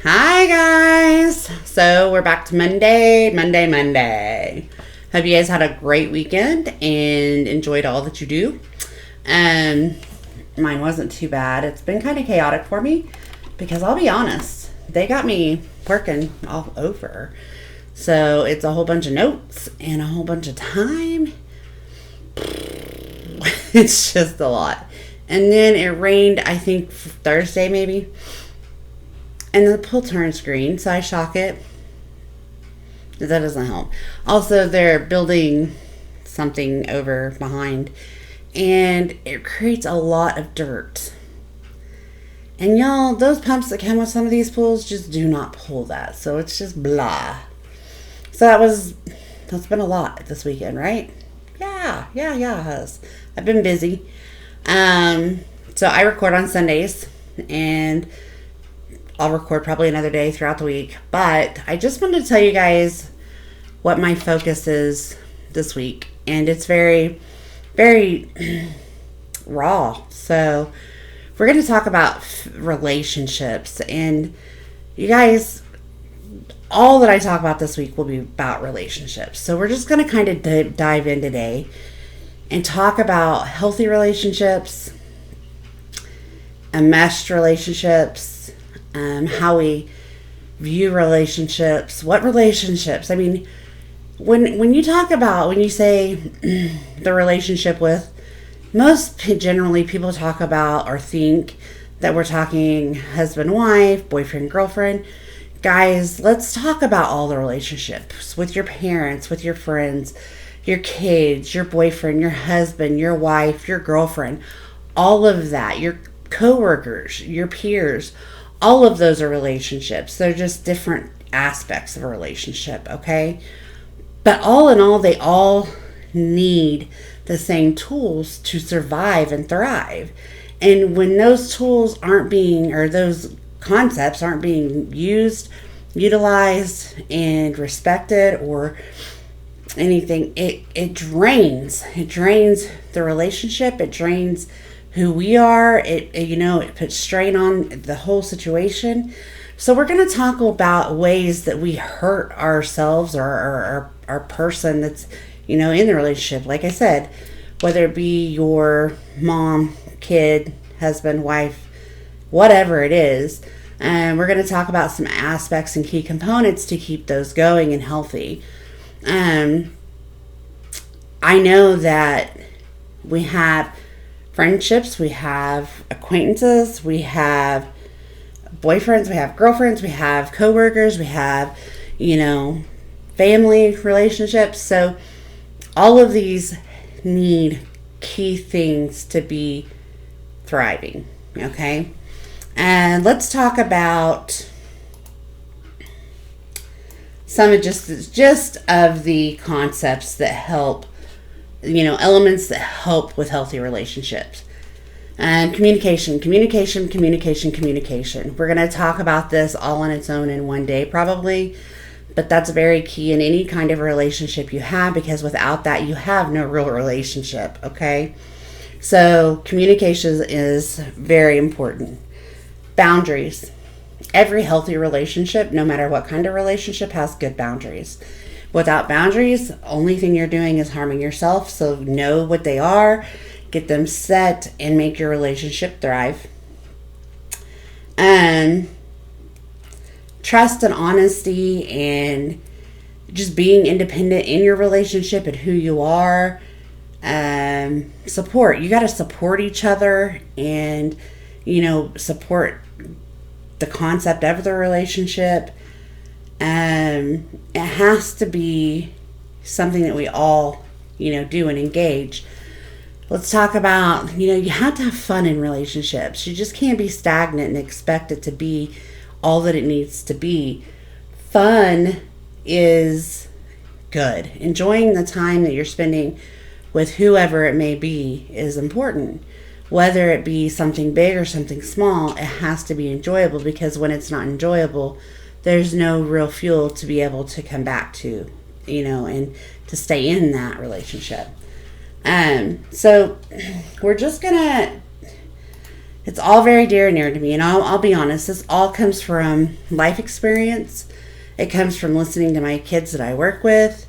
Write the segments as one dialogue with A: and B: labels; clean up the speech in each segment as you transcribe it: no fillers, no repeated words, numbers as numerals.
A: Hi guys! So we're back to Monday. Hope you guys had a great weekend and enjoyed all that you do. Um, Mine wasn't too bad. It's been kind of chaotic for me because I'll be honest, they got me working all over. So it's a whole bunch of notes and a whole bunch of time. It's just a lot. And then it rained, I think Thursday maybe. And the pool turns green, so I shock it. That doesn't help. Also, they're building something over behind, and it creates a lot of dirt. And y'all, those pumps that come with some of these pools just do not pull that. So it's just blah. So that's been a lot this weekend, right? Yeah, it has. I've been busy. So I record on Sundays, and I'll record probably another day throughout the week. But I just wanted to tell you guys what my focus is this week. And it's very, very raw. So we're going to talk about relationships. And you guys, all that I talk about this week will be about relationships. So we're just going to kind of dive in today and talk about healthy relationships, enmeshed relationships, how we view relationships, what relationships. I mean, when you say the relationship with, most generally people talk about or think that we're talking husband, wife, boyfriend, girlfriend. Guys, let's talk about all the relationships with your parents, with your friends, your kids, your boyfriend, your husband, your wife, your girlfriend, all of that, your coworkers, your peers. All of those are relationships. They're just different aspects of a relationship, okay? But all in all, they all need the same tools to survive and thrive. And when those tools those concepts aren't being used, utilized, and respected or anything, it drains. It drains the relationship. It drains who we are. It puts strain on the whole situation. So we're going to talk about ways that we hurt ourselves or our person that's in the relationship. Like I said, whether it be your mom, kid, husband, wife, whatever it is. And we're going to talk about some aspects and key components to keep those going and healthy. I know that we have friendships, we have acquaintances, we have boyfriends, we have girlfriends, we have coworkers, we have, family relationships. So all of these need key things to be thriving, okay? And let's talk about some of just of the concepts that help, elements that help with healthy relationships. And communication. We're going to talk about this all on its own in one day probably, but that's very key in any kind of relationship you have, because without that you have no real relationship, okay? So communication is very important. Boundaries. Every healthy relationship, no matter what kind of relationship, has good boundaries. Without boundaries, only thing you're doing is harming yourself. So know what they are, get them set, and make your relationship thrive. And trust and honesty and just being independent in your relationship and who you are. Support. You got to support each other and, support the concept of the relationship. It has to be something that we all, do and engage. Let's talk about, you have to have fun in relationships. You just can't be stagnant and expect it to be all that it needs to be. Fun is good. Enjoying the time that you're spending with whoever it may be is important. Whether it be something big or something small, it has to be enjoyable, because when it's not enjoyable, there's no real fuel to be able to come back to, and to stay in that relationship. So we're just gonna It's all very dear and near to me, and I'll be honest, this all comes from life experience. It comes from listening to my kids that I work with.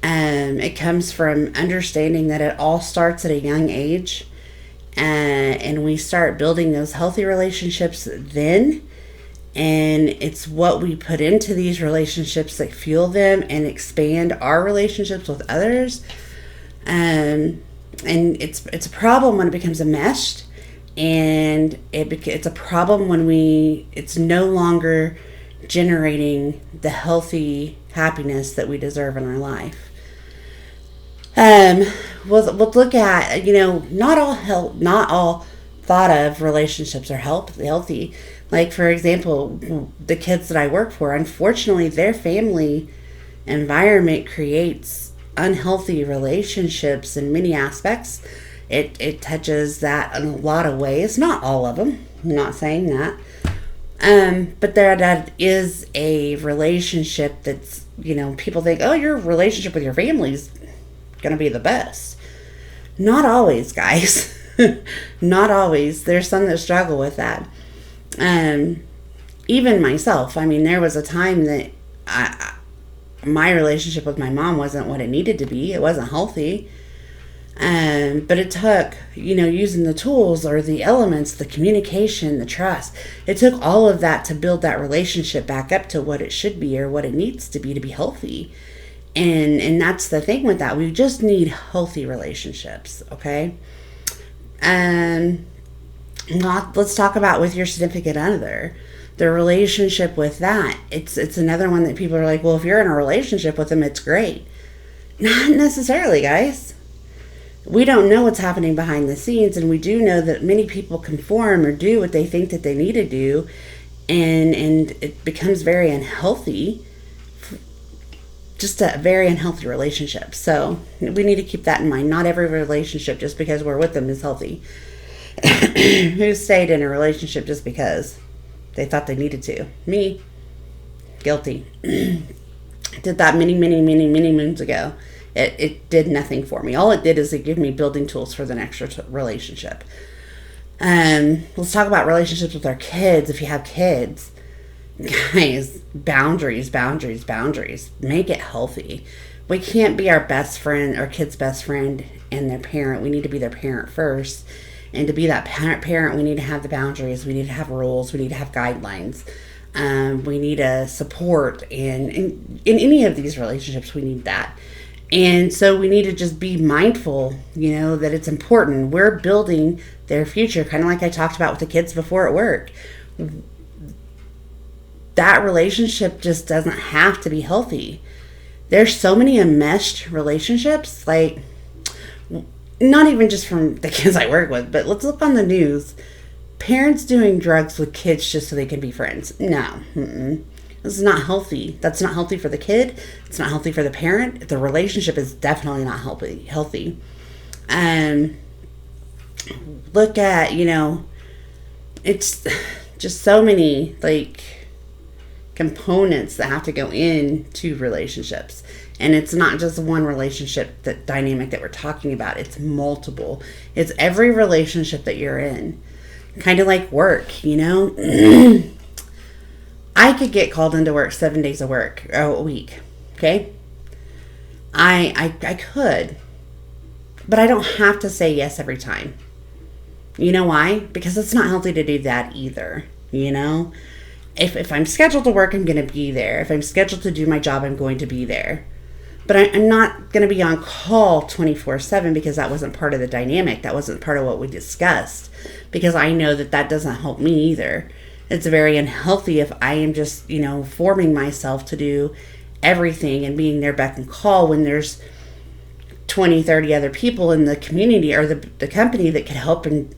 A: It comes from understanding that it all starts at a young age, and we start building those healthy relationships then. And it's what we put into these relationships that fuel them and expand our relationships with others. And it's a problem when it becomes enmeshed, and it's a problem when it's no longer generating the healthy happiness that we deserve in our life. We'll look at, not all thought of relationships are healthy. Like, for example, the kids that I work for, unfortunately, their family environment creates unhealthy relationships in many aspects. It touches that in a lot of ways. Not all of them. I'm not saying that. But that is a relationship that's, people think, oh, your relationship with your family's going to be the best. Not always, guys. Not always. There's some that struggle with that. Even myself. I mean, there was a time that my relationship with my mom wasn't what it needed to be. It wasn't healthy. But it took, using the tools or the elements, the communication, the trust. It took all of that to build that relationship back up to what it should be or what it needs to be healthy. And that's the thing with that. We just need healthy relationships, okay? Let's talk about with your significant other. The relationship with that. It's another one that people are like, well, if you're in a relationship with them, it's great. Not necessarily, guys. We don't know what's happening behind the scenes, and we do know that many people conform or do what they think that they need to do, and it becomes very unhealthy. Just a very unhealthy relationship. So we need to keep that in mind. Not every relationship, just because we're with them, is healthy. Who stayed in a relationship just because they thought they needed to? Me. Guilty. Did that many moons ago. It did nothing for me. All it did is it gave me building tools for the next relationship. Let's talk about relationships with our kids. If you have kids, guys, boundaries. Make it healthy. We can't be our best friend, our kid's best friend, and their parent. We need to be their parent first. And to be that parent, we need to have the boundaries. We need to have rules. We need to have guidelines. We need a support. And in any of these relationships, we need that. And so we need to just be mindful, that it's important. We're building their future, kind of like I talked about with the kids before at work. That relationship just doesn't have to be healthy. There's so many enmeshed relationships, like, not even just from the kids I work with, but let's look on the news. Parents doing drugs with kids just so they can be friends. No. This is not healthy. That's not healthy for the kid. It's not healthy for the parent. The relationship is definitely not healthy. Look at, it's just so many, components that have to go into relationships. And it's not just one relationship, that dynamic that we're talking about. It's multiple. It's every relationship that you're in. Kind of like work, I could get called into work 7 days a week. Okay? I could. But I don't have to say yes every time. You know why? Because it's not healthy to do that either. If I'm scheduled to work, I'm going to be there. If I'm scheduled to do my job, I'm going to be there. But I'm not going to be on call 24/7 because that wasn't part of the dynamic. That wasn't part of what we discussed. Because I know that doesn't help me either. It's very unhealthy if I am just, forming myself to do everything and being there beck and call when there's 20, 30 other people in the community or the company that could help and,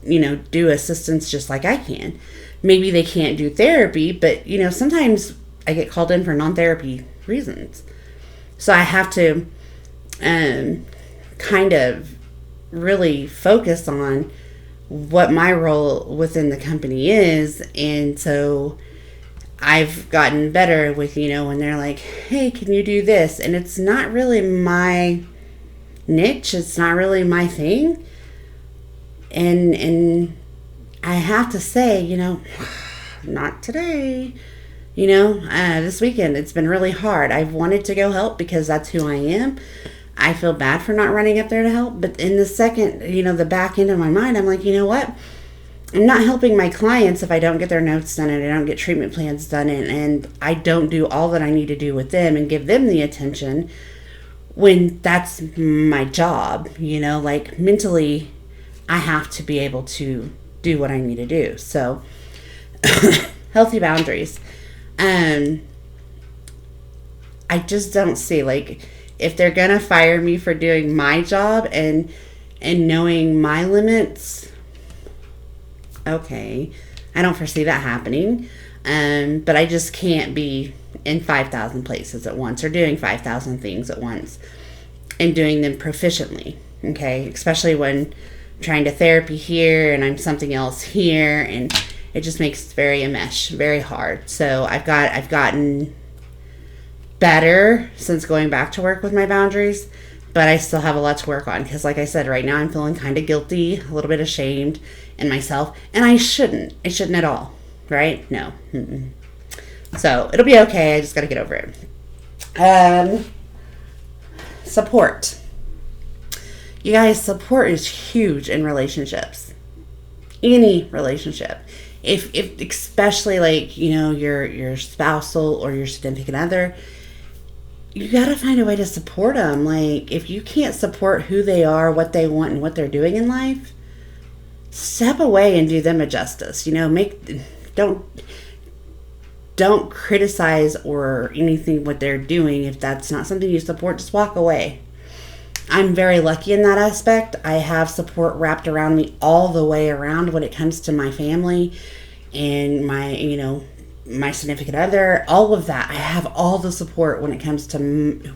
A: do assistance just like I can. Maybe they can't do therapy, but, sometimes I get called in for non-therapy reasons. So I have to kind of really focus on what my role within the company is. And so I've gotten better with, when they're like, hey, can you do this? And it's not really my niche. It's not really my thing. And I have to say, not today. This weekend it's been really hard. I've wanted to go help because that's who I am. I feel bad for not running up there to help, but in the second, the back end of my mind, I'm like, you know what? I'm not helping my clients if I don't get their notes done and I don't get treatment plans done and I don't do all that I need to do with them and give them the attention when that's my job. Like mentally, I have to be able to do what I need to do. So, healthy boundaries. I just don't see, like, if they're gonna fire me for doing my job and knowing my limits, okay, I don't foresee that happening. But I just can't be in 5,000 places at once or doing 5,000 things at once and doing them proficiently. Okay, especially when I'm trying to therapy here and I'm something else here, and it just makes very hard. So I've gotten better since going back to work with my boundaries, but I still have a lot to work on because, like I said, right now I'm feeling kind of guilty, a little bit ashamed in myself, and I shouldn't at all, right? No. Mm-mm. So it'll be okay. I just got to get over it. Support. You guys, support is huge in relationships. Any relationship. If especially like, your spousal or your significant other, you got to find a way to support them. Like, if you can't support who they are, what they want, and what they're doing in life, step away and do them a justice. Don't criticize or anything what they're doing. If that's not something you support, just walk away. I'm very lucky in that aspect. I have support wrapped around me all the way around when it comes to my family and my significant other, all of that. I have all the support when it comes to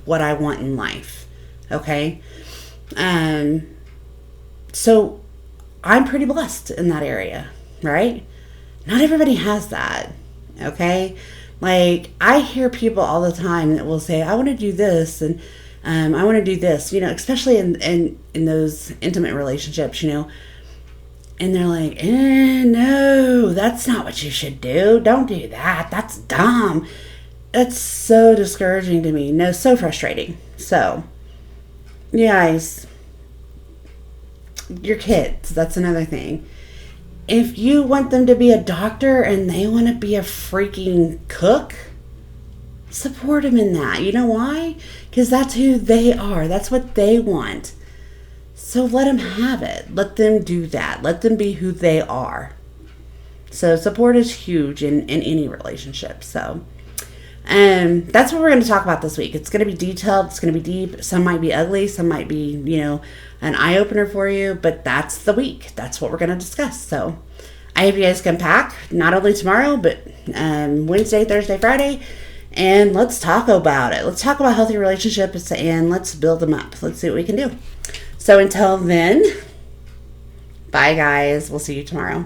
A: what I want in life. Okay? So I'm pretty blessed in that area, right? Not everybody has that. Okay? Like, I hear people all the time that will say, I want to do this and I want to do this, especially in those intimate relationships, and they're like, no, that's not what you should do. Don't do that. That's dumb. That's so discouraging to me. No, so frustrating. So, you guys, your kids, that's another thing. If you want them to be a doctor and they want to be a freaking cook, support them in that. You know why? Because that's who they are. That's what they want. So let them have it. Let them do that. Let them be who they are. So support is huge in any relationship. So that's what we're going to talk about this week. It's going to be detailed. It's going to be deep. Some might be ugly. Some might be, an eye-opener for you. But that's the week. That's what we're going to discuss. So I hope you guys come back, not only tomorrow, but Wednesday, Thursday, Friday. And let's talk about it. Let's talk about healthy relationships and let's build them up. Let's see what we can do. So until then, bye guys. We'll see you tomorrow.